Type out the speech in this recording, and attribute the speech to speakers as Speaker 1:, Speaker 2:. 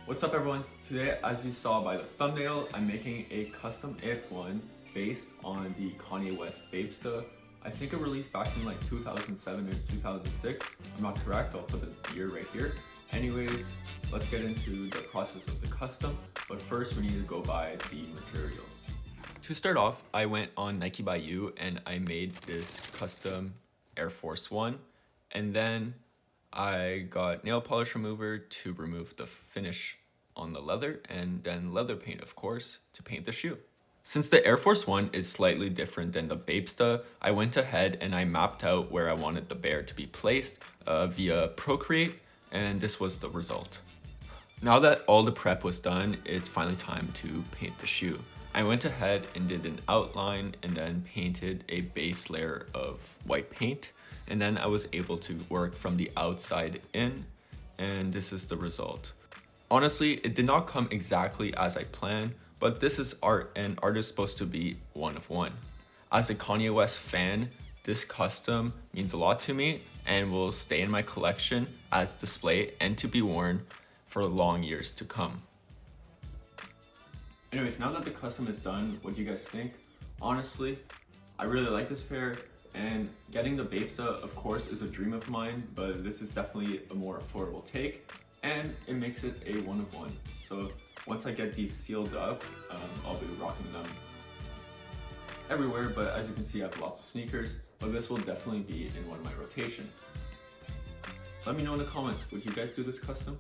Speaker 1: What's up everyone? Today, as you saw by the thumbnail, I'm making a custom AF1 based on the Kanye West Bape Sta. I think it released back in like 2007 or 2006. I'm not correct, I'll put the year right here. Anyways, let's get into the process of the custom, but first we need to go buy the materials. To start off, I went on Nike by You and I made this custom Air Force One, and then I got nail polish remover to remove the finish on the leather, and then leather paint, of course, to paint the shoe. Since the Air Force One is slightly different than the Bape Sta, I went ahead and I mapped out where I wanted the bear to be placed via Procreate, and this was the result. Now that all the prep was done, it's finally time to paint the shoe. I went ahead and did an outline and then painted a base layer of white paint, and then I was able to work from the outside in, and this is the result. Honestly, it did not come exactly as I planned, but this is art and art is supposed to be one of one. As a Kanye West fan, this custom means a lot to me and will stay in my collection as display and to be worn for long years to come. Anyways, now that the custom is done, what do you guys think? Honestly, I really like this pair, and getting the Bape Sta, of course, is a dream of mine, but this is definitely a more affordable take, and it makes it a one of one. So once I get these sealed up, I'll be rocking them everywhere, but as you can see, I have lots of sneakers, but this will definitely be in one of my rotation. Let me know in the comments, would you guys do this custom?